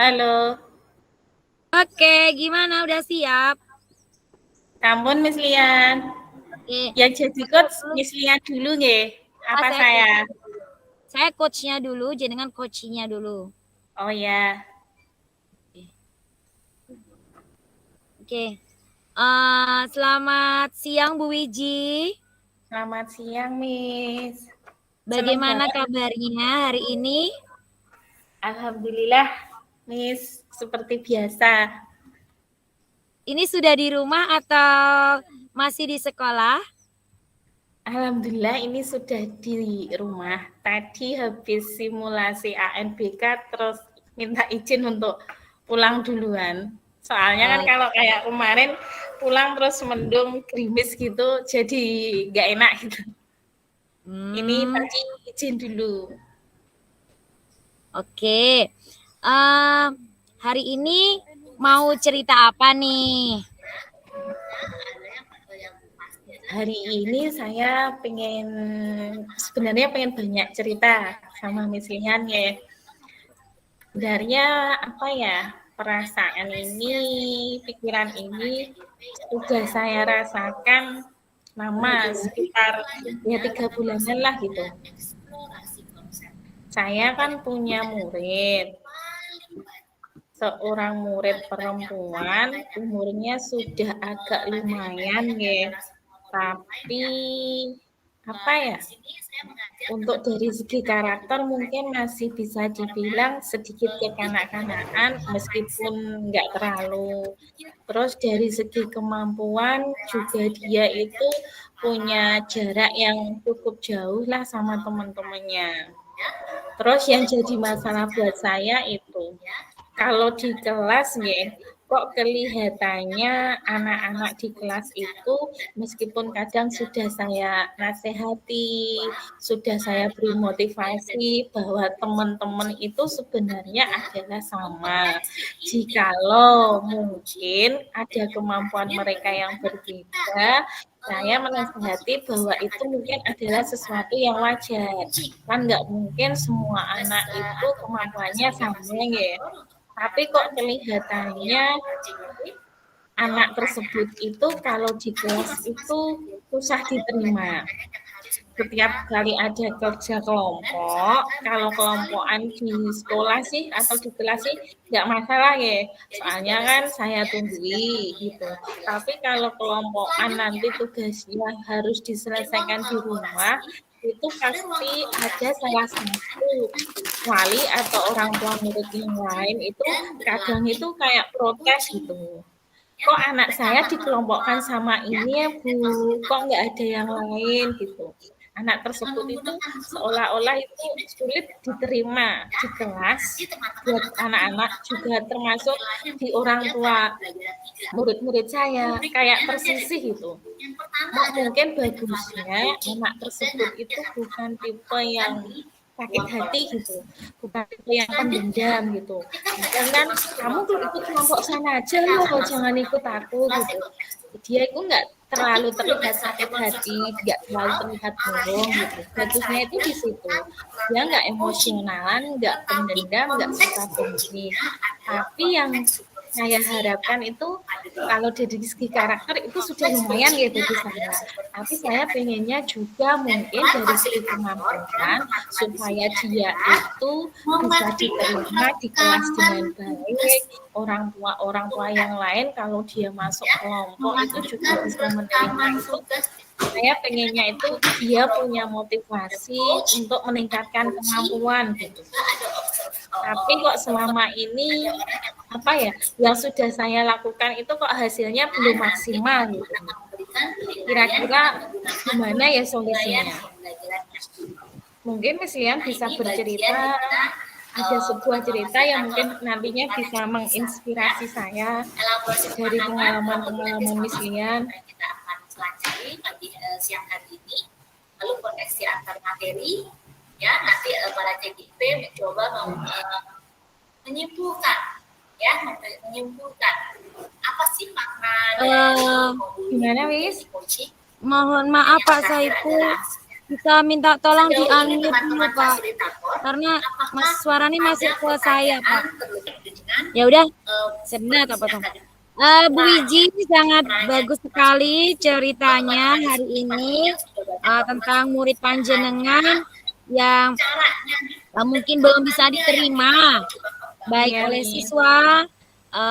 Halo. Oke, gimana? Udah siap? Sampun Miss Lian. Oke. Yang jadi coach Miss Lian dulu nggih. Apa saya? Saya coachnya dulu, jenengan coachnya dulu. Oh ya. Oke. Selamat siang Bu Wiji. Selamat siang Miss. Bagaimana kabarnya hari ini? Alhamdulillah Miss, seperti biasa. Ini sudah di rumah atau masih di sekolah? Alhamdulillah ini sudah di rumah. Tadi habis simulasi ANBK terus minta izin untuk pulang duluan. Soalnya kan kalau kayak kemarin pulang terus mendung, gerimis gitu, jadi nggak enak gitu. Ini tadi izin dulu. Oke. Hari ini mau cerita apa nih? Hari ini saya sebenarnya pengen banyak cerita sama Miss Lian ya. Sebenarnya apa ya, perasaan ini, pikiran ini sudah saya rasakan lama, sekitar ya 3 bulanan lah gitu. Saya kan punya murid, seorang murid perempuan, umurnya sudah agak lumayan ya, tapi apa ya, untuk dari segi karakter mungkin masih bisa dibilang sedikit kekanak-kanakan meskipun nggak terlalu. Terus dari segi kemampuan juga dia itu punya jarak yang cukup jauh lah sama teman-temannya. Terus yang jadi masalah buat saya itu, kalau di kelas ya, kok kelihatannya anak-anak di kelas itu meskipun kadang sudah saya nasihati, sudah saya beri motivasi bahwa teman-teman itu sebenarnya adalah sama. Jikalau mungkin ada kemampuan mereka yang berbeda, saya menasihati bahwa itu mungkin adalah sesuatu yang wajar. Kan nggak mungkin semua anak itu kemampuannya sama ya. Tapi kok kelihatannya anak tersebut itu kalau di kelas itu susah diterima. Setiap kali ada kerja kelompok, kalau kelompokan di sekolah sih atau di kelas sih nggak masalah ya, soalnya kan saya tunggui gitu. Tapi kalau kelompokan nanti tugasnya harus diselesaikan di rumah, itu pasti ada salah satu wali atau orang tua murid yang lain itu kadang itu kayak protes gitu. Kok anak saya dikelompokkan sama ini ya Bu, kok nggak ada yang lain gitu. Anak tersebut itu seolah-olah itu sulit diterima di kelas buat anak-anak juga termasuk di orang tua murid-murid saya kayak tersisih itu. Mungkin bagusnya anak tersebut itu bukan tipe yang sakit hati gitu, bukan tipe yang pendendam gitu. Jangan kamu ikut kelompok sana aja loh, jangan ikut aku gitu. Dia itu nggak terlalu terlihat sakit hati, nggak terlalu terlihat bohong gitu. Bagusnya itu di situ. Dia nggak emosionalan, nggak pendendam, nggak suka benci. Tapi yang saya harapkan itu kalau dari segi karakter itu sudah lumayan ya bagi saya. Tapi saya pengennya juga mungkin dari segi kemampuan supaya dia itu bisa diterima di kelas dengan baik. Orang tua yang lain kalau dia masuk kelompok itu juga bisa menerima itu. Saya pengennya itu dia punya motivasi untuk meningkatkan kemampuan gitu. Tapi kok selama ini apa ya yang sudah saya lakukan itu kok hasilnya belum maksimal gitu. Kira-kira gimana ya solusinya? Mungkin Miss Lian bisa bercerita, ada sebuah cerita yang mungkin nantinya bisa menginspirasi saya dari pengalaman-pengalaman Miss Lian. Kita akan pelajari pagi siang hari ini, lalu koneksi antar materi, ya nanti para CGP mencoba menyimpulkan apa sih makna gimana Wis? Mohon maaf Pak Saiful, bisa minta tolong di-unmute dulu Pak, karena suaranya masuk ke saya Pak. Ya udah, kondisi sebentar potong. akademik. Bu Wiji sangat bagus sekali ceritanya hari ini tentang murid panjenengan yang mungkin belum bisa diterima baik Iya oleh nih. siswa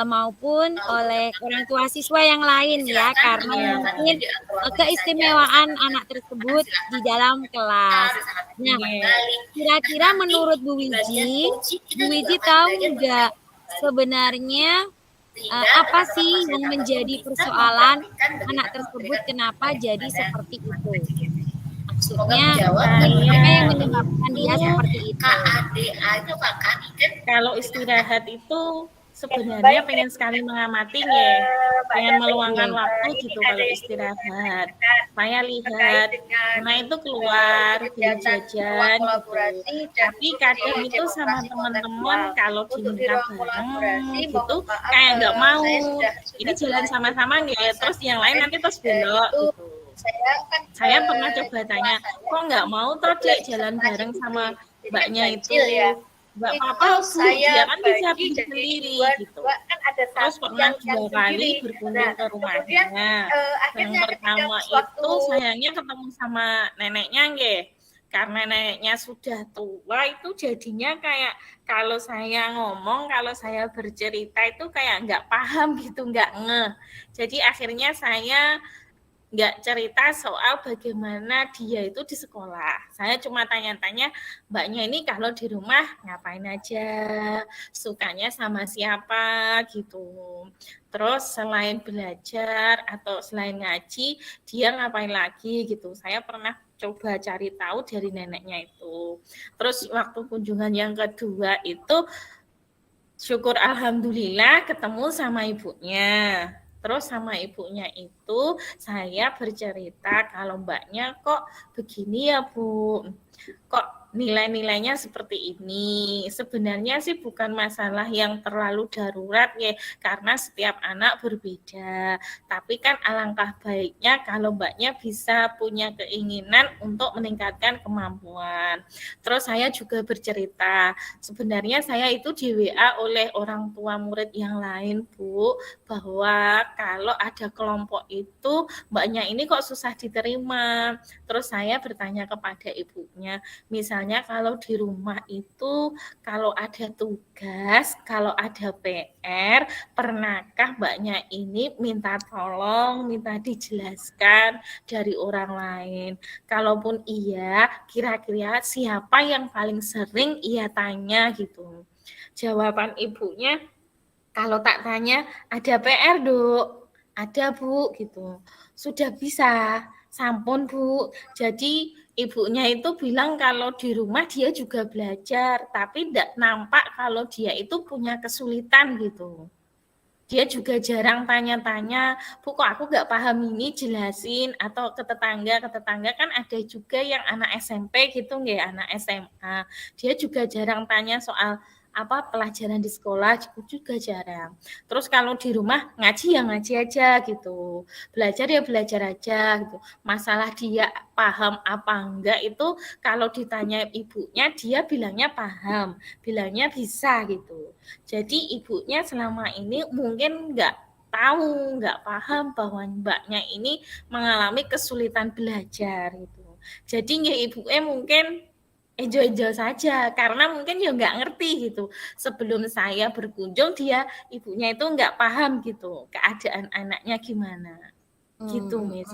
maupun oleh orang tua siswa yang lain ya, karena mungkin keistimewaan anak tersebut di dalam kelas. Nah, Iya. kira-kira menurut Bu Wiji tahu nggak sebenarnya apa sih yang menjadi persoalan anak tersebut kenapa jadi seperti itu? Maksudnya apa yang menyebabkan dia seperti itu? Kalau istirahat itu sebenarnya pengen sekali mengamati ya, pengen meluangkan waktu gitu kalau istirahat. Saya lihat, karena itu keluar beli jajan gitu. Tapi kadang itu sama teman-teman kalau diminta bareng gitu, kayak nggak mau. Ini jalan sama-sama nggak ya? Terus yang lain nanti terus belok gitu. Saya pernah coba tanya, kok nggak mau toh Dek jalan bareng sama mbaknya itu? Nggak apa-apa Bu, dia kan bisa pergi sendiri gitu. Terus pernah 2 kali berkunjung ke rumahnya. Yang pertama itu sayangnya ketemu sama neneknya nggih. Karena neneknya sudah tua itu jadinya kayak kalau saya ngomong, kalau saya bercerita itu kayak nggak paham gitu, nggak ngeh. Jadi akhirnya saya nggak cerita soal bagaimana dia itu di sekolah. Saya cuma tanya-tanya, mbaknya ini kalau di rumah ngapain aja, sukanya sama siapa gitu. Terus selain belajar atau selain ngaji, dia ngapain lagi gitu. Saya pernah coba cari tahu dari neneknya itu. Terus waktu kunjungan yang kedua itu, syukur alhamdulillah ketemu sama ibunya. Terus sama ibunya itu saya bercerita kalau mbaknya kok begini ya Bu, kok nilai-nilainya seperti ini. Sebenarnya sih bukan masalah yang terlalu darurat ya, karena setiap anak berbeda. Tapi kan alangkah baiknya kalau mbaknya bisa punya keinginan untuk meningkatkan kemampuan. Terus saya juga bercerita, sebenarnya saya itu di WA oleh orang tua murid yang lain Bu, bahwa kalau ada kelompok itu mbaknya ini kok susah diterima. Terus saya bertanya kepada ibunya, misalnya kalau di rumah itu kalau ada tugas, kalau ada PR, pernahkah mbaknya ini minta tolong, minta dijelaskan dari orang lain? Kalaupun iya, kira-kira siapa yang paling sering ia tanya gitu. Jawaban ibunya, kalau tak tanya, ada PR Duk, ada Bu gitu. Sudah bisa, sampun Bu. Jadi ibunya itu bilang kalau di rumah dia juga belajar, tapi tidak nampak kalau dia itu punya kesulitan gitu. Dia juga jarang tanya-tanya, Bu kok aku nggak paham ini jelasin, atau ke tetangga kan ada juga yang anak SMP gitu nggak, anak SMA. Dia juga jarang tanya soal apa pelajaran di sekolah juga jarang. Terus kalau di rumah ngaji ya ngaji aja gitu, belajar ya belajar aja gitu. Masalah dia paham apa enggak itu kalau ditanya ibunya dia bilangnya paham, bilangnya bisa gitu. Jadi ibunya selama ini mungkin nggak tahu, nggak paham bahwa mbaknya ini mengalami kesulitan belajar gitu. Jadi nggak ibunya mungkin enjoy-enjoy saja karena mungkin ya nggak ngerti gitu. Sebelum saya berkunjung dia ibunya itu nggak paham gitu keadaan anaknya gimana. Gitu, Miss.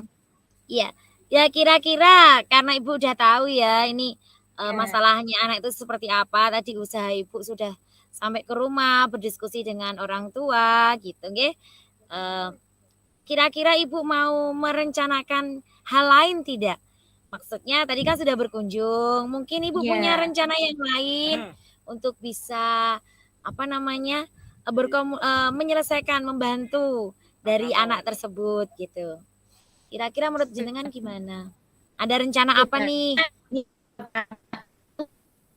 Iya. Ya kira-kira karena Ibu udah tahu ya ini Ya. masalahnya anak itu seperti apa. Tadi usaha Ibu sudah sampai ke rumah berdiskusi dengan orang tua gitu nggih. Kira-kira Ibu mau merencanakan hal lain tidak? Maksudnya tadi kan sudah berkunjung, mungkin Ibu punya Ya. rencana yang lain untuk bisa apa namanya menyelesaikan, membantu dari anak tersebut gitu. Kira-kira menurut jenengan gimana? Ada rencana apa nih?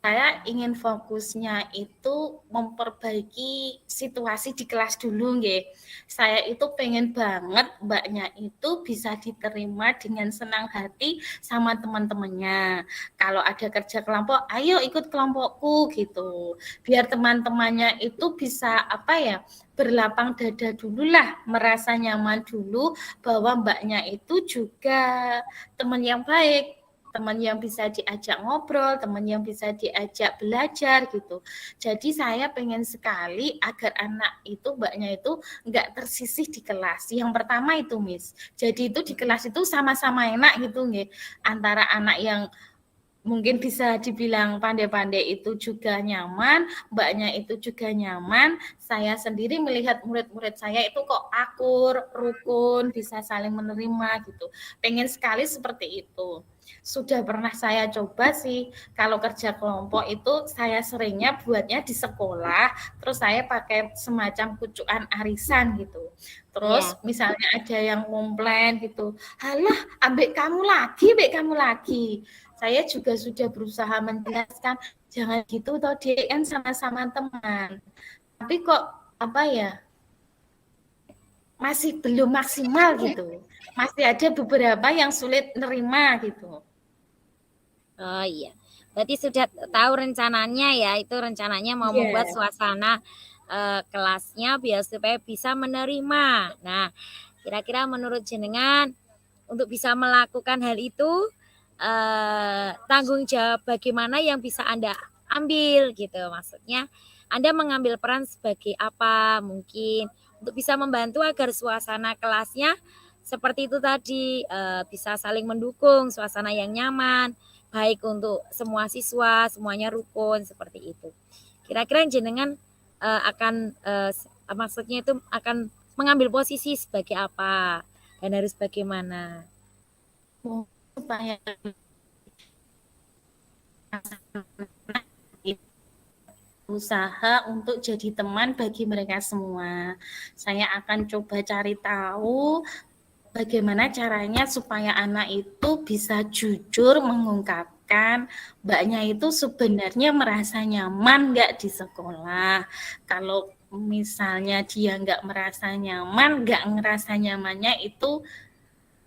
saya ingin fokusnya itu memperbaiki situasi di kelas dulu nggih. Saya itu pengen banget mbaknya itu bisa diterima dengan senang hati sama teman-temannya. Kalau ada kerja kelompok, ayo ikut kelompokku gitu. Biar teman-temannya itu bisa berlapang dada dulu lah, merasa nyaman dulu bahwa mbaknya itu juga teman yang baik, teman yang bisa diajak ngobrol, teman yang bisa diajak belajar gitu. Jadi saya pengen sekali agar anak itu, mbaknya itu nggak tersisih di kelas. Yang pertama itu, Miss. Jadi itu di kelas itu sama-sama enak gitu, nggih. Antara anak yang mungkin bisa dibilang pandai-pandai itu juga nyaman, mbaknya itu juga nyaman. Saya sendiri melihat murid-murid saya itu kok akur, rukun, bisa saling menerima gitu. Pengen sekali seperti itu. Sudah pernah saya coba sih, kalau kerja kelompok itu saya seringnya buatnya di sekolah, terus saya pakai semacam kucuan arisan gitu. Terus misalnya ada yang komplain gitu, halah ambek kamu lagi. Saya juga sudah berusaha menjelaskan, jangan gitu toh Dek, kan sama-sama teman. Tapi kok masih belum maksimal gitu. Masih ada beberapa yang sulit nerima gitu. Oh iya. Berarti sudah tahu rencananya ya, itu rencananya mau membuat suasana kelasnya biar supaya bisa menerima. Nah, kira-kira menurut jenengan untuk bisa melakukan hal itu tanggung jawab bagaimana yang bisa Anda ambil gitu. Maksudnya Anda mengambil peran sebagai apa mungkin untuk bisa membantu agar suasana kelasnya seperti itu tadi bisa saling mendukung, suasana yang nyaman, baik untuk semua siswa, semuanya rukun seperti itu. Kira-kira jenengan akan maksudnya itu akan mengambil posisi sebagai apa dan harus bagaimana? Supaya usaha untuk jadi teman bagi mereka semua. Saya akan coba cari tahu bagaimana caranya supaya anak itu bisa jujur mengungkapkan mbaknya itu sebenarnya merasa nyaman nggak di sekolah. Kalau misalnya dia nggak merasa nyaman, nggak ngerasa nyamannya itu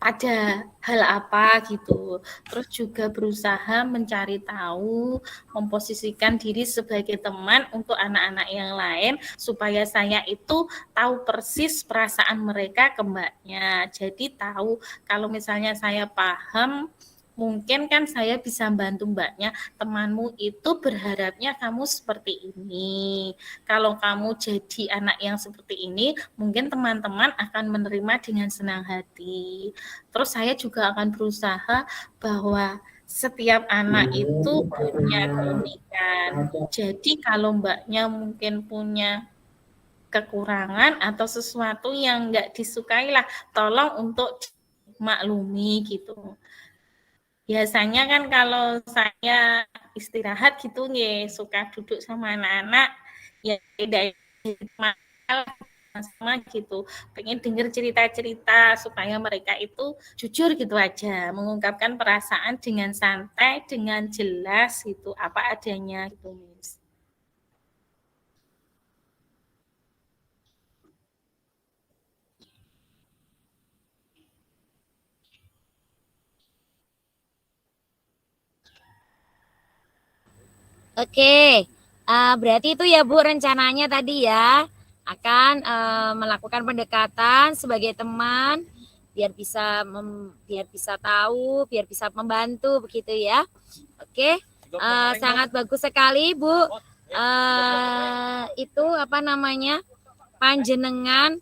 pada hal apa gitu. Terus juga berusaha mencari tahu, memposisikan diri sebagai teman untuk anak-anak yang lain supaya saya itu tahu persis perasaan mereka ke mbaknya. Jadi tahu kalau misalnya saya paham, mungkin kan saya bisa bantu mbaknya, temanmu itu berharapnya kamu seperti ini. Kalau kamu jadi anak yang seperti ini, mungkin teman-teman akan menerima dengan senang hati. Terus saya juga akan berusaha bahwa setiap anak itu punya keunikan. Jadi kalau mbaknya mungkin punya kekurangan atau sesuatu yang nggak disukai lah, tolong untuk maklumi gitu. Biasanya kan kalau saya istirahat gitu nggih, suka duduk sama anak-anak, ya tidak sama gitu. Pengen denger cerita-cerita supaya mereka itu jujur gitu aja, mengungkapkan perasaan dengan santai, dengan jelas gitu, apa adanya gitu, Miss. Oke, berarti itu ya Bu rencananya tadi ya akan melakukan pendekatan sebagai teman biar bisa tahu, biar bisa membantu begitu ya. Oke, sangat bagus sekali Bu. Itu panjenengan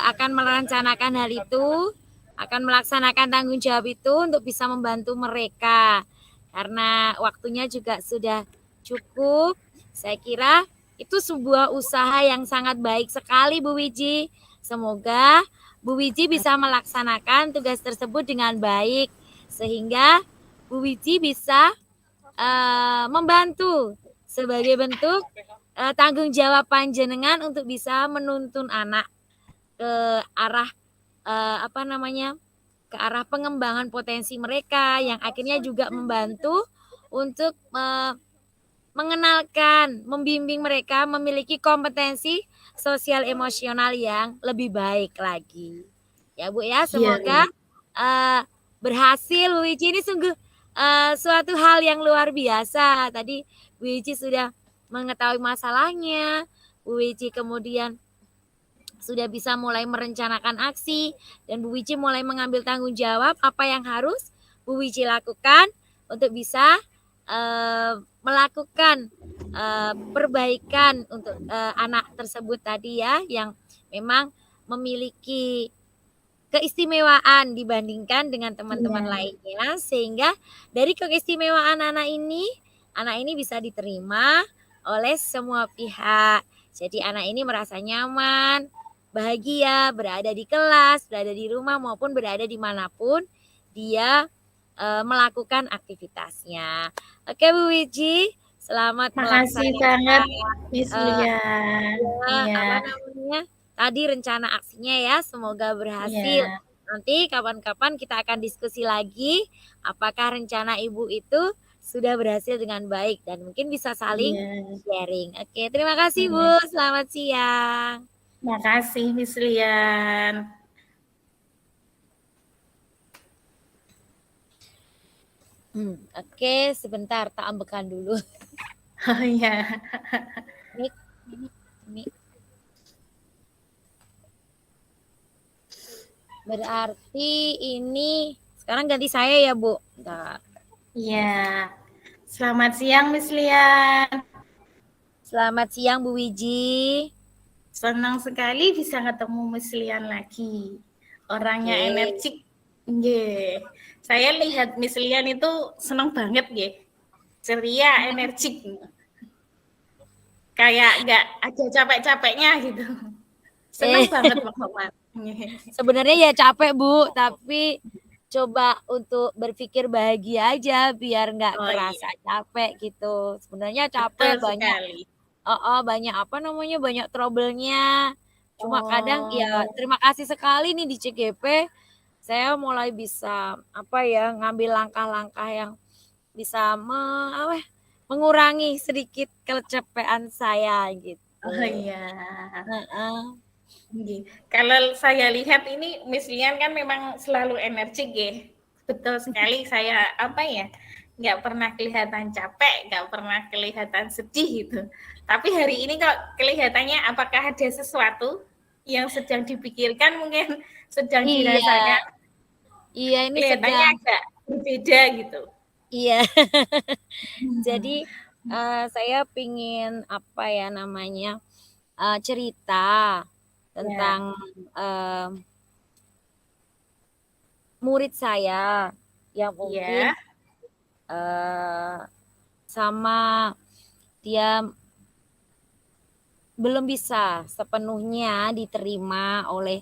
akan merencanakan hal itu, akan melaksanakan tanggung jawab itu untuk bisa membantu mereka. Karena waktunya juga sudah cukup, saya kira itu sebuah usaha yang sangat baik sekali Bu Wiji. Semoga Bu Wiji bisa melaksanakan tugas tersebut dengan baik sehingga Bu Wiji bisa membantu sebagai bentuk tanggung jawab panjenengan untuk bisa menuntun anak ke arah ke arah pengembangan potensi mereka yang akhirnya juga membantu untuk mengenalkan, membimbing mereka memiliki kompetensi sosial emosional yang lebih baik lagi. Ya Bu ya, Iya, semoga berhasil Bu Wiji. Ini sungguh suatu hal yang luar biasa. Tadi Bu Wiji sudah mengetahui masalahnya, Bu Wiji kemudian sudah bisa mulai merencanakan aksi, dan Bu Wiji mulai mengambil tanggung jawab apa yang harus Bu Wiji lakukan untuk bisa melakukan perbaikan untuk anak tersebut tadi ya, yang memang memiliki keistimewaan dibandingkan dengan teman-teman Iya. lainnya, sehingga dari keistimewaan anak ini bisa diterima oleh semua pihak. Jadi anak ini merasa nyaman, bahagia, berada di kelas, berada di rumah maupun berada dimanapun dia melakukan aktivitasnya. Oke Bu Wiji, selamat Makasih melaksanakan banget, Miss eh, Lian. Iya, apa namanya tadi rencana aksinya ya, semoga berhasil. iya, Nanti kapan-kapan kita akan diskusi lagi apakah rencana Ibu itu sudah berhasil dengan baik dan mungkin bisa saling iya. sharing. Oke, terima kasih Bu. Iya. Selamat siang. Makasih, Miss Lian. Oke, sebentar tak ambekan dulu. Oh iya. Ini. Berarti ini sekarang ganti saya ya Bu. Bentar. Iya. Selamat siang, Miss Lian. Selamat siang Bu Wiji. Senang sekali bisa ketemu Miss Lian lagi. Orangnya Oke. energik. Nggih. Saya lihat Miss Lian itu senang banget nggih. Ceria, energik. Kayak nggak ada capek-capeknya gitu. Senang banget pokoknya. Sebenarnya ya capek Bu, tapi coba untuk berpikir bahagia aja biar nggak Oh kerasa iya, capek gitu. Sebenarnya capek betul banyak, sekali. banyak apa namanya banyak trouble-nya. Cuma kadang ya Oh, terima kasih sekali nih di CGP saya mulai bisa apa ya ngambil langkah-langkah yang bisa mengurangi sedikit kecapean saya gitu. oh iya. Heeh. Nggih. Kalau saya lihat ini Miss Lian kan memang selalu energik ya. Betul sekali saya apa ya, nggak pernah kelihatan capek, nggak pernah kelihatan sedih gitu. Tapi hari ini kok kelihatannya apakah ada sesuatu yang sedang dipikirkan mungkin sedang Iya, dirasakan, iya ini kelihatannya sedang agak berbeda gitu. iya. Jadi saya pingin apa ya namanya cerita Ya, tentang murid saya yang mungkin iya, sama dia belum bisa sepenuhnya diterima oleh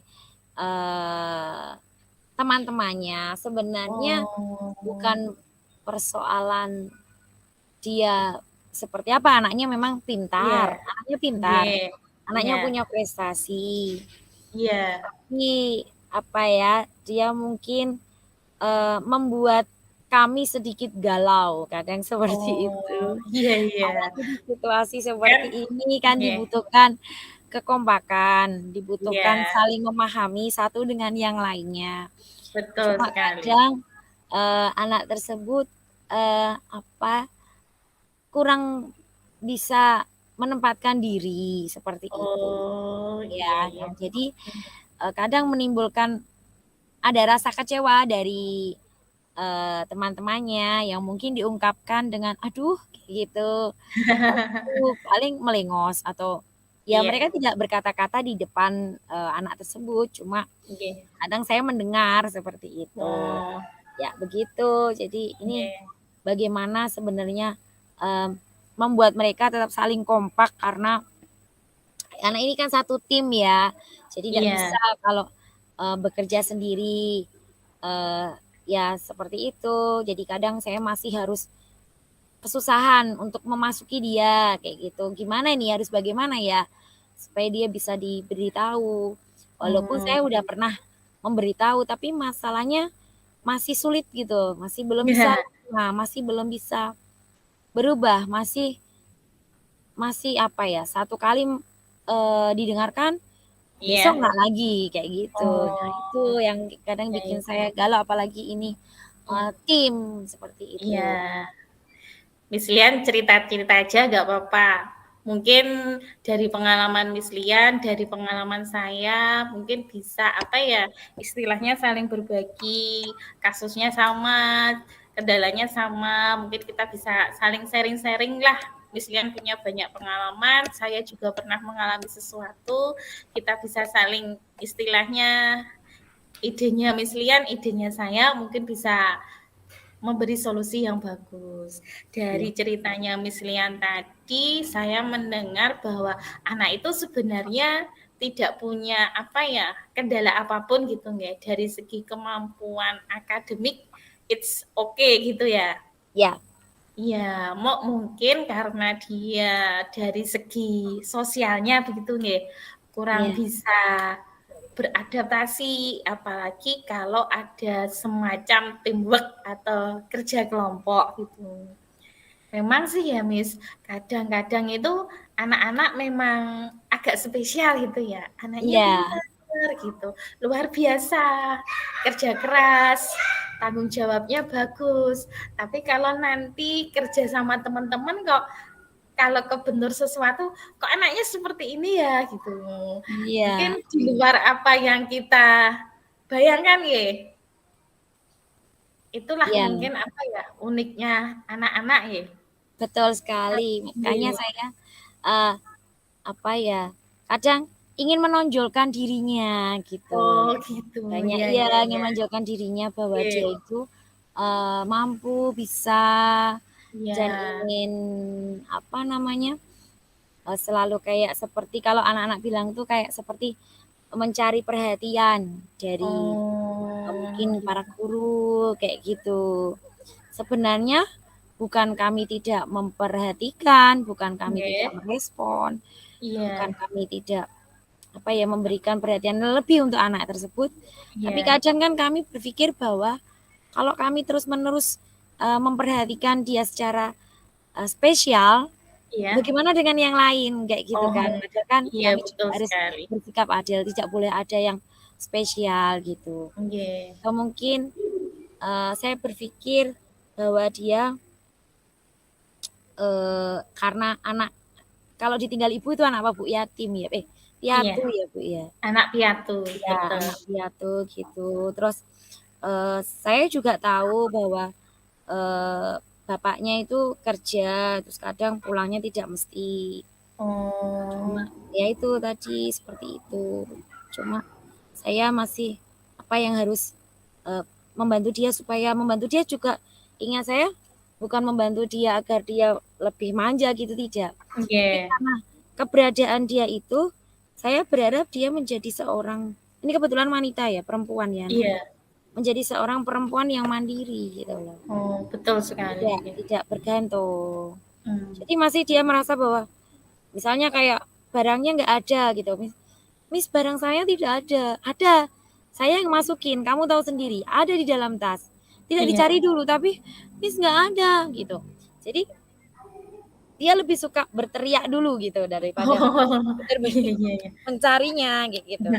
teman-temannya. Sebenarnya oh, bukan persoalan dia seperti apa, anaknya memang iya, nggih, anaknya iya, punya prestasi. iya. Tapi apa ya, dia mungkin membuat kami sedikit galau, kadang seperti itu. Oh, iya, iya. Apalagi di situasi Kan, seperti ini kan nggih, dibutuhkan kekompakan, dibutuhkan iya. saling memahami satu dengan yang lainnya. Betul Cuma sekali. kadang anak tersebut kurang bisa menempatkan diri seperti itu. Oh, iya, Ya, iya. jadi kadang menimbulkan ada rasa kecewa dari teman-temannya yang mungkin diungkapkan dengan aduh gitu. Aku paling melengos atau ya Iya, mereka tidak berkata-kata di depan anak tersebut, cuma nggih. kadang saya mendengar seperti itu. Oh, Ya, begitu. Jadi ini nggih. bagaimana sebenarnya membuat mereka tetap saling kompak karena anak ini kan satu tim ya. Jadi tidak Iya, bisa kalau bekerja sendiri ya seperti itu. Jadi kadang saya masih harus kesusahan untuk memasuki dia kayak gitu. Gimana ini harus bagaimana ya supaya dia bisa diberitahu. Walaupun saya mmm, udah pernah memberitahu tapi masalahnya masih sulit gitu, masih belum bisa iya, masih belum bisa berubah, masih masih apa ya, satu kali didengarkan, Iya. besok nggak lagi kayak gitu. Nah, itu Oh, yang kadang iya, bikin iya. saya galau, apalagi ini tim seperti itu. Iya. Miss Lian cerita-cerita aja gak apa-apa. Mungkin dari pengalaman Miss Lian, dari pengalaman saya, mungkin bisa apa ya, istilahnya saling berbagi, kasusnya sama, kendalanya sama, mungkin kita bisa saling sharing-sharing lah. Miss Lian punya banyak pengalaman, saya juga pernah mengalami sesuatu, kita bisa saling istilahnya idenya Miss Lian, idenya saya mungkin bisa memberi solusi yang bagus. Iya. Dari ceritanya Miss Lian tadi, saya mendengar bahwa anak itu sebenarnya tidak punya apa ya, kendala apapun gitu nggak. Dari segi kemampuan akademik, it's okay gitu ya. Ya, Iya, mungkin karena dia dari segi sosialnya begitu nggih, kurang ya, bisa beradaptasi, apalagi kalau ada semacam teamwork atau kerja kelompok gitu. Memang sih ya Miss, kadang-kadang itu anak-anak memang agak spesial gitu ya. Anaknya iya, pintar gitu, luar biasa, kerja keras, tanggung jawabnya bagus. Tapi kalau nanti kerja sama teman-teman kok kalau kebentur sesuatu, kok anaknya seperti ini ya gitu. iya, Mungkin di luar apa yang kita bayangkan ya. Itulah iya. mungkin apa ya uniknya anak-anak ya. Betul sekali. Makanya Iya. saya eh, apa ya, kadang ingin menonjolkan dirinya Oh gitu. gitu, Banyak iya iya iya ingin iya. menonjolkan dirinya bahwa Oke, dia itu mampu, bisa, dan iya. ingin apa namanya, selalu kayak seperti kalau anak-anak bilang tuh kayak seperti mencari perhatian dari Oh, mungkin para gitu. guru kayak gitu. Sebenarnya bukan kami tidak memperhatikan, bukan kami tidak Oke, merespon, bukan iya, kami tidak apa ya memberikan perhatian lebih untuk anak tersebut. Tapi iya, kadang kan kami berpikir bahwa kalau kami terus-menerus memperhatikan dia secara spesial, iya. bagaimana dengan yang lain kayak gitu kan. Oh, Padahal kan iya kami juga betul harus sekali. bersikap adil, tidak boleh ada yang spesial gitu. Oke. Atau mungkin saya berpikir bahwa dia karena anak kalau ditinggal ibu itu anak apa Bu? Yatim ya? Iya, Piatu ya Bu ya? anak piatu, Ya, betul. anak piatu gitu. Terus saya juga tahu bahwa eh, bapaknya itu kerja, terus kadang pulangnya tidak mesti. Cuma Oh, ya itu tadi seperti itu. Cuma saya masih apa yang harus eh, membantu dia supaya membantu dia juga ingat saya bukan membantu dia agar dia lebih manja gitu tidak. Tapi oke. karena keberadaan dia itu saya berharap dia menjadi seorang ini kebetulan wanita ya, perempuan ya. Iya. Menjadi seorang perempuan yang mandiri gitu loh. Oh, betul sekali. Tidak bergantung. Hmm. Jadi masih dia merasa bahwa misalnya kayak barangnya nggak ada gitu. Miss barang saya tidak ada. Ada. Saya yang masukin. Kamu tahu sendiri. Ada di dalam tas. Tidak Iya. dicari dulu. Tapi Miss nggak ada gitu. Jadi dia lebih suka berteriak dulu gitu daripada Oh, iya benar-benar iya iya. mencarinya kayak gitu.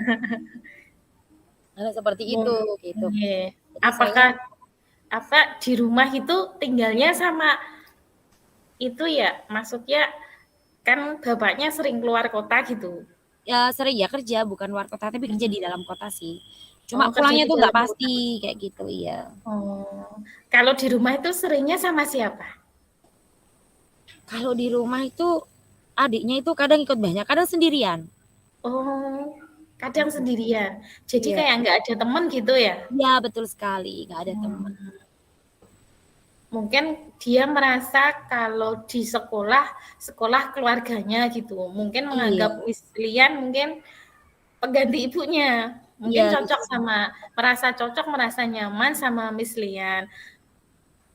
Nah, seperti itu Mmm, gitu. iya. Jadi saya Apakah apa di rumah itu tinggalnya sama itu ya? Maksudnya kan bapaknya sering keluar kota gitu? ya sering ya kerja bukan luar kota tapi kerja di dalam kota sih. Cuma Oh, kerja pulangnya di tuh nggak dalam kota. pasti kayak gitu iya. Oh, kalau di rumah itu seringnya sama siapa? Kalau di rumah itu adiknya itu kadang ikut banyak, kadang sendirian. Oh, kadang sendirian. Jadi Iya, kayak nggak ada temen gitu ya? iya betul sekali, nggak ada teman. Hmm. Mungkin dia merasa kalau di sekolah, sekolah keluarganya gitu. Mungkin Iya, menganggap Miss Lian mungkin pengganti ibunya. iya Mungkin cocok bisa. sama, merasa cocok, merasa nyaman sama Miss Lian.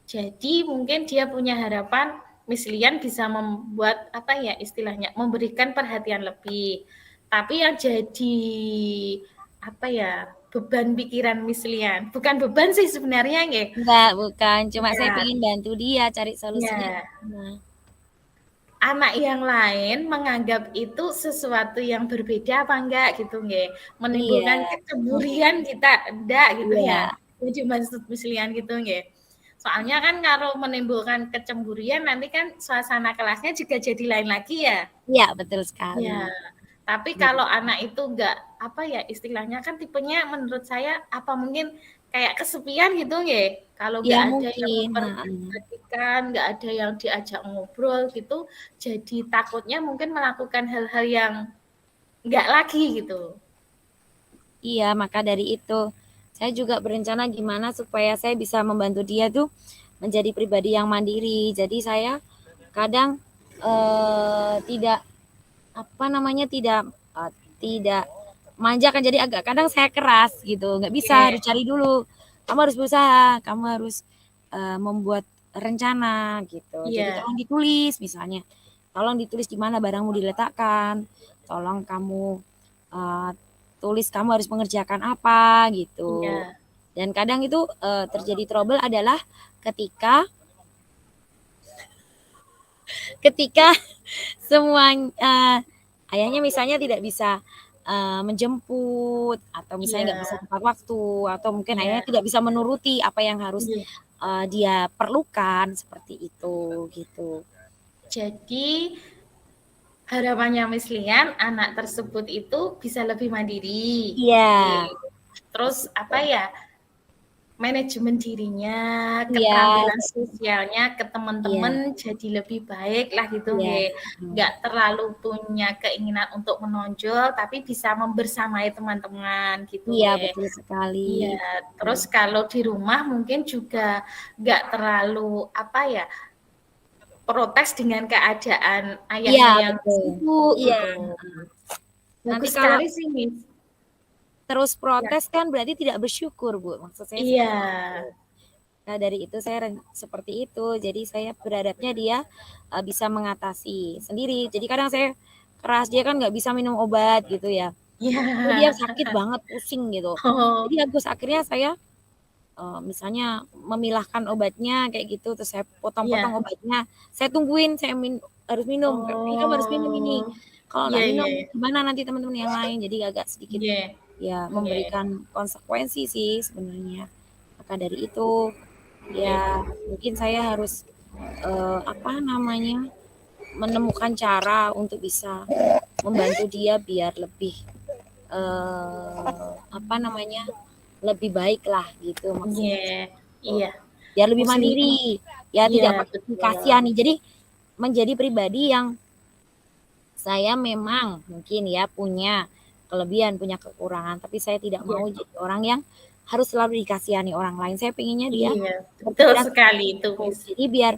Jadi mungkin dia punya harapan Miss Lian bisa membuat apa ya istilahnya, memberikan perhatian lebih. Tapi yang jadi apa ya beban pikiran Miss Lian, bukan beban sih sebenarnya nggih. Enggak, bukan. Cuma saya Ya, pengen bantu dia cari solusinya ya. gimana. anak yang lain menganggap itu sesuatu yang berbeda apa enggak gitu nggih. Menimbulkan Iya. kecemburian kita enggak gitu Iya. ya. Jadi maksud mislian gitu nggih. Soalnya kan kalau menimbulkan kecemburian nanti kan suasana kelasnya juga jadi lain lagi ya. Iya, betul Ya, sekali. tapi Gitu. kalau anak itu enggak apa ya istilahnya kan tipenya menurut saya apa mungkin kayak kesepian gitu nggih. Kalau Ya enggak ada yang mungkin, heeh. memperhatikan, enggak ada yang diajak ngobrol gitu, jadi takutnya mungkin melakukan hal-hal yang enggak lagi gitu. Iya, maka dari itu saya juga berencana gimana supaya saya bisa membantu dia tuh menjadi pribadi yang mandiri. Jadi saya kadang tidak apa namanya tidak manja kan, jadi agak kadang saya keras gitu. Nggak bisa, Oke. harus cari dulu. Kamu harus berusaha, kamu harus membuat rencana gitu. Jadi Iya. tolong ditulis misalnya. Tolong ditulis di mana barangmu diletakkan. Tolong kamu tulis kamu harus mengerjakan apa gitu. Iya. Dan kadang itu terjadi trouble adalah ketika semua ayahnya misalnya tidak bisa menjemput atau misalnya nggak bisa Iya. tepat waktu atau mungkin Iya. ayahnya tidak bisa menuruti apa yang harus Iya. dia perlukan seperti itu gitu. Jadi harapannya Miss Lian anak tersebut itu bisa lebih mandiri. Iya. Terus apa ya? Manajemen dirinya, Iya. keterampilan sosialnya ke teman-teman jadi lebih baik lah gitu Iya. nggih. Nggak terlalu punya keinginan untuk menonjol tapi bisa membersamai teman-teman gitu Iya, nggih. betul sekali. Iya, terus kalau di rumah mungkin juga nggak terlalu apa ya? Protes dengan keadaan Iya, ayahnya yang betul. sibuk Iya. gitu. Nanti Bagus kalau sekali sih, Miss. terus Ya. protes kan berarti tidak bersyukur, Bu. Maksud saya Iya. seperti itu. Nah, dari itu saya seperti itu. Jadi saya berharapnya dia bisa mengatasi sendiri. Jadi kadang saya keras, dia kan nggak bisa minum obat gitu ya. Iya. Dia sakit banget, pusing gitu. Oh. Jadi akhirnya saya misalnya memilahkan obatnya kayak gitu, terus saya potong-potong Iya. obatnya. Saya tungguin, harus minum. Ini kamu harus minum ini. Oh. Kalau Iya, nggak iya, minum, iya. gimana nanti teman-teman yang lain? Jadi agak sedikit Iya. ya Iya. memberikan konsekuensi sih sebenarnya. Maka dari itu ya mungkin saya harus apa namanya menemukan cara untuk bisa membantu dia biar lebih apa namanya lebih baik lah gitu maksudnya. Iya. Iya. Biar lebih Muslim. mandiri, ya Iya, tidak betul. dikasihani. Jadi menjadi pribadi yang saya memang mungkin ya punya kelebihan, punya kekurangan, tapi saya tidak mau Iya. jadi orang yang harus selalu dikasihani orang lain. Saya pengennya dia Iya, betul berpikiran sekali seperti itu, itu. Miss. Jadi biar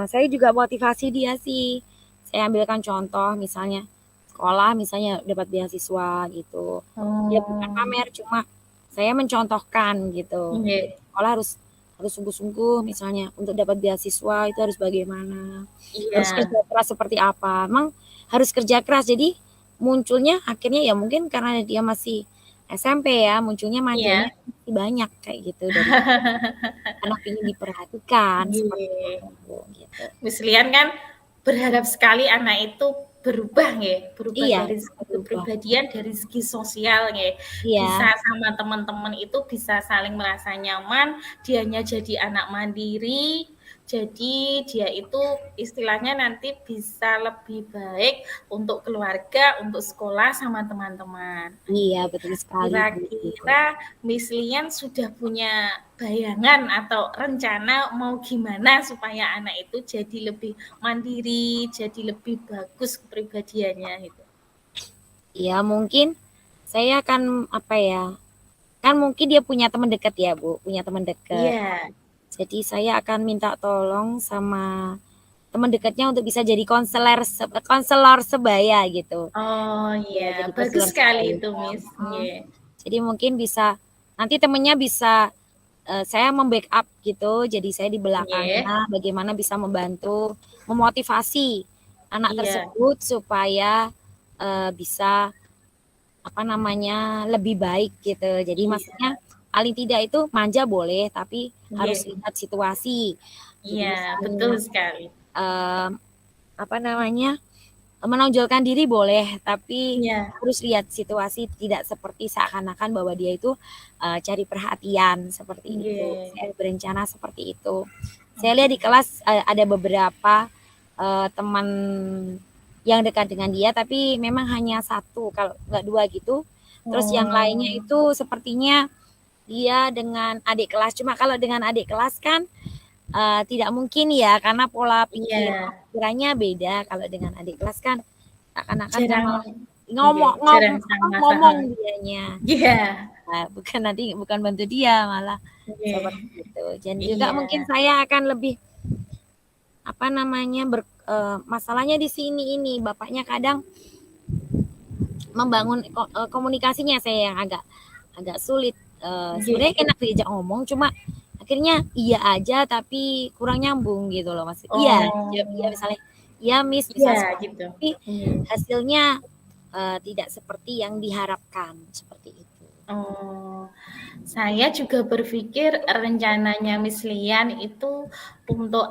saya juga motivasi dia sih. Saya ambilkan contoh misalnya sekolah misalnya dapat beasiswa gitu. Ya bukan Oh. pamer, cuma saya mencontohkan gitu. Iya. Sekolah harus sungguh-sungguh misalnya untuk dapat beasiswa itu harus bagaimana. Harus Iya. kerja keras seperti apa. Emang harus kerja keras. Jadi munculnya akhirnya ya mungkin karena dia masih SMP ya, munculnya manjanya Iya. masih banyak kayak gitu dari anak ingin diperhatikan seperti Iya. itu gitu. Miss Lian kan berharap sekali anak itu berubah nggih, berubah Iya, dari segi berubah. kepribadian, dari segi sosial nggih. Iya. Bisa sama teman-teman itu bisa saling merasa nyaman, dianya jadi anak mandiri, jadi dia itu istilahnya nanti bisa lebih baik untuk keluarga, untuk sekolah sama teman-teman. Iya, betul sekali. Kira-kira Miss Lian sudah punya bayangan atau rencana mau gimana supaya anak itu jadi lebih mandiri, jadi lebih bagus kepribadiannya gitu? Ya mungkin saya akan apa ya, kan mungkin dia punya teman dekat ya Bu, punya teman dekat. Iya. Jadi saya akan minta tolong sama teman dekatnya untuk bisa jadi konselor sebaya gitu. Oh Ya, iya, jadi bagus konselor sekali sebaya. itu Miss. Iya. Jadi mungkin bisa nanti temennya bisa saya membackup gitu, jadi saya di belakangnya bagaimana bisa membantu, memotivasi anak Iya. tersebut supaya bisa apa namanya lebih baik gitu. Jadi Iya. maksudnya paling tidak itu manja boleh, tapi Iya. harus lihat situasi. Jadi Iya, misalnya betul sekali. menonjolkan diri boleh, tapi Iya. harus lihat situasi, tidak seperti seakan-akan bahwa dia itu cari perhatian seperti itu. Nggih. Saya berencana seperti itu. Saya lihat di kelas ada beberapa teman yang dekat dengan dia, tapi memang hanya satu, kalau nggak dua gitu. Terus yang lainnya itu sepertinya dia dengan adik kelas. Cuma kalau dengan adik kelas kan tidak mungkin ya, karena pola Iya. pikirannya beda. Kalau dengan adik kelas kan akan-akan kan Jarang malah nggih, jarang sama. ngomong dianya. Iya. Bukan bantu dia, malah Nggih. seperti itu. Dan juga Iya. mungkin saya akan lebih masalahnya di sini ini, bapaknya kadang membangun komunikasinya saya yang agak sulit. Sebenarnya enak diajak ngomong, cuma akhirnya iya aja tapi kurang nyambung gitu loh Mas. Iya, jawab iya misalnya, iya Miss, bisa Iya seperti gitu. tapi hasilnya tidak seperti yang diharapkan, seperti itu. Saya juga berpikir rencananya Miss Lian itu untuk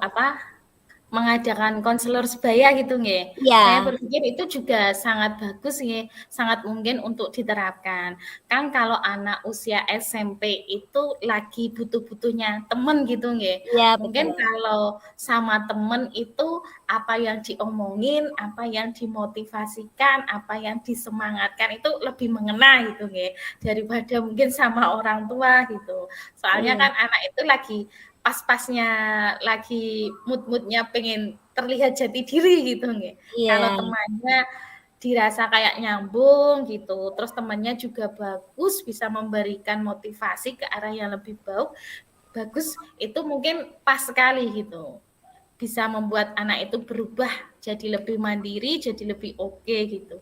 mengadakan konselor sebaya gitu nggih. Iya. Saya berpikir itu juga sangat bagus nggih, sangat mungkin untuk diterapkan. Kan kalau anak usia SMP itu lagi butuh-butuhnya temen gitu nggih. Iya, Mungkin betul. kalau sama temen itu apa yang diomongin, apa yang dimotivasikan, apa yang disemangatkan itu lebih mengena gitu nggih, daripada mungkin sama orang tua gitu. Soalnya Iya. kan anak itu lagi pas-pasnya, lagi mood-moodnya pengen terlihat jati diri gitu nggih. Kalau Iya. temannya dirasa kayak nyambung gitu, terus temannya juga bagus, bisa memberikan motivasi ke arah yang lebih bagus, itu mungkin pas sekali gitu. Bisa membuat anak itu berubah jadi lebih mandiri, jadi lebih oke gitu.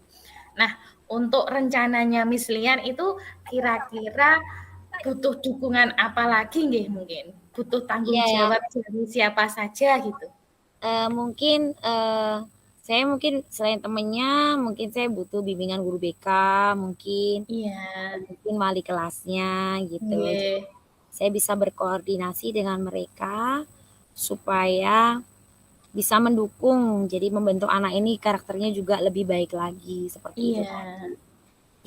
Nah, untuk rencananya Miss Lian itu kira-kira butuh dukungan apa lagi nggih mungkin? Butuh tanggung Iya. jawab dari siapa saja gitu? Mungkin saya mungkin selain temennya, mungkin saya butuh bimbingan guru BK mungkin, Iya. mungkin wali kelasnya gitu. Nggih. Saya bisa berkoordinasi dengan mereka supaya bisa mendukung, jadi membentuk anak ini karakternya juga lebih baik lagi, seperti itu tadi.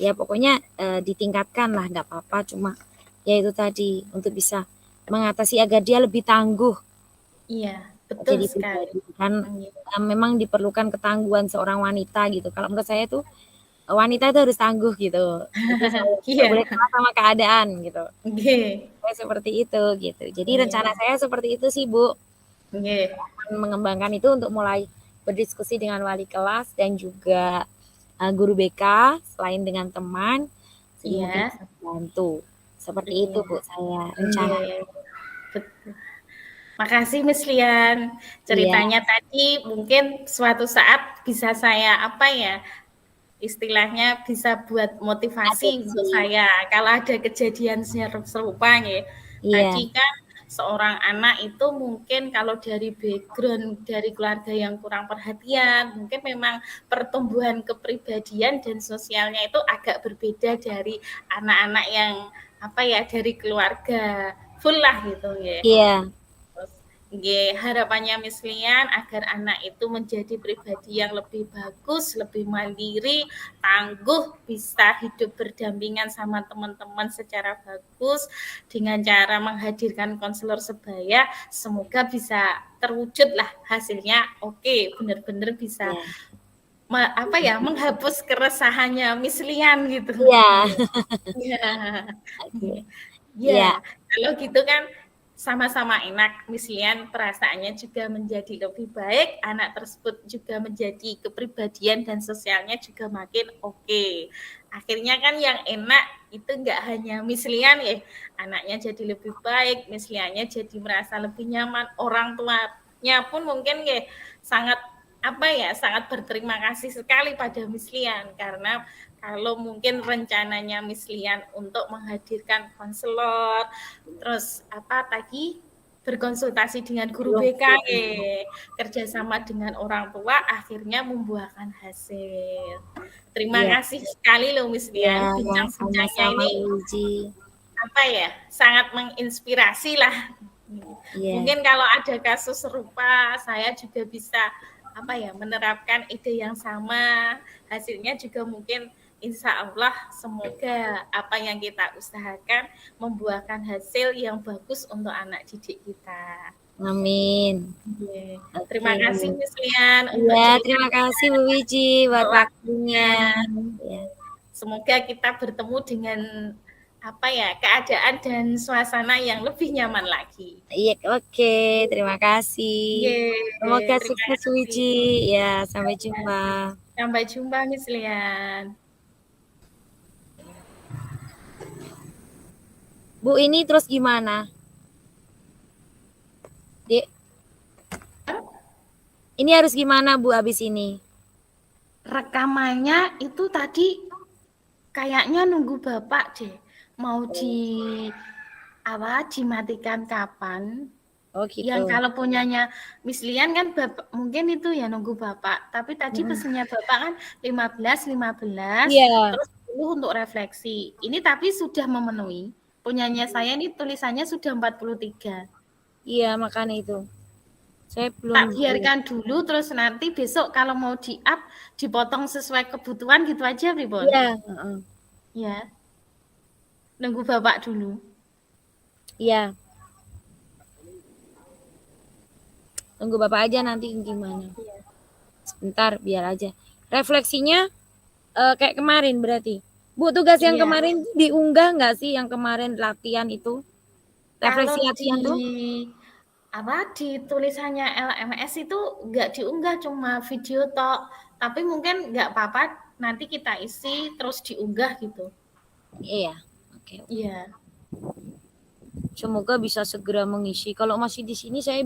Iya. Ya pokoknya ditingkatkan lah, nggak apa-apa, cuma ya itu tadi, untuk bisa mengatasi agar dia lebih tangguh. Iya, betul Jadi sekali. pribadi kan Nggih. memang diperlukan ketangguhan seorang wanita gitu. Kalau menurut saya tuh wanita itu harus tangguh gitu. Itu saya nggak boleh Iya. kalah sama keadaan gitu. Nggih. Saya seperti itu gitu. Jadi Iya. rencana saya seperti itu sih Bu. Nggih. Akan mengembangkan itu untuk mulai berdiskusi dengan wali kelas dan juga guru BK, selain dengan teman, jadi mungkin Iya. bisa membantu. Seperti Iya. itu Bu saya rencana. Nggih. Betul. Makasih Miss Lian. Iya. Ceritanya tadi mungkin suatu saat bisa saya istilahnya bisa buat motivasi untuk Adopsi. saya kalau ada kejadian serupa nggih. Iya. Tadi kan seorang anak itu mungkin kalau dari background dari keluarga yang kurang perhatian, mungkin memang pertumbuhan kepribadian dan sosialnya itu agak berbeda dari anak-anak yang dari keluarga full lah gitu nggih. Iya. Terus nggih, harapannya Miss Lian agar anak itu menjadi pribadi yang lebih bagus, lebih mandiri, tangguh, bisa hidup berdampingan sama teman-teman secara bagus dengan cara menghadirkan konselor sebaya. Semoga bisa terwujud lah hasilnya oke, benar-benar bisa menghapus keresahannya Miss Lian gitu. Iya. Iya. Oke. Iya, kalau gitu kan sama-sama enak, Miss Lian perasaannya juga menjadi lebih baik, anak tersebut juga menjadi kepribadian dan sosialnya juga makin oke. Akhirnya kan yang enak itu nggak hanya Miss Lian ya, anaknya jadi lebih baik, Miss Liannya jadi merasa lebih nyaman, orang tuanya pun mungkin sangat sangat berterima kasih sekali pada Miss Lian karena kalau mungkin rencananya Miss Lian untuk menghadirkan konselor, terus berkonsultasi dengan guru BK, kerjasama dengan orang tua, akhirnya membuahkan hasil. Terima kasih sekali loh Miss Lian, bincang-bincangnya ini sangat menginspirasi lah. Mungkin kalau ada kasus serupa, saya juga bisa apa ya, menerapkan ide yang sama, hasilnya juga mungkin insya Allah semoga apa yang kita usahakan membuahkan hasil yang bagus untuk anak didik kita. Amin. Oke. Oke. Terima kasih Miss Lian untuk Ya, cerita. terima kasih Bu Wiji buat waktunya. Ya. Semoga kita bertemu dengan apa ya, keadaan dan suasana yang lebih nyaman lagi. Iya, oke. Terima kasih. Yeay, Semoga terima sukses kasih. Wiji. Ya, sampai jumpa. Sampai jumpa Miss Lian. Bu, ini terus gimana? Dek. Ini harus gimana Bu abis ini? Rekamannya itu tadi kayaknya nunggu Bapak deh. Mau dimatikan kapan? Oh gitu. Yang kalau punyanya Miss Lian kan Bapak, mungkin itu ya nunggu Bapak. Tapi tadi pesennya Bapak kan 15, Iya. terus 10 untuk refleksi. Ini tapi sudah memenuhi. Punyanya saya ini tulisannya sudah 43. Iya, makanya itu. Saya belum. Tak biarkan dulu, terus nanti besok kalau mau di-up, dipotong sesuai kebutuhan gitu aja, Pribon. Iya. Ya. Nunggu Bapak dulu. Iya. Tunggu Bapak aja nanti gimana. Iya. Sebentar, biar aja. Refleksinya kayak kemarin berarti. Bu, tugas yang Iya. kemarin diunggah nggak sih yang kemarin latihan itu? Refleksi Kalau latihan tuh? di tulisannya LMS itu nggak diunggah, cuma video tok. Tapi mungkin nggak apa-apa, nanti kita isi terus diunggah gitu. Iya. Oke. Iya. Semoga bisa segera mengisi. Kalau masih di sini saya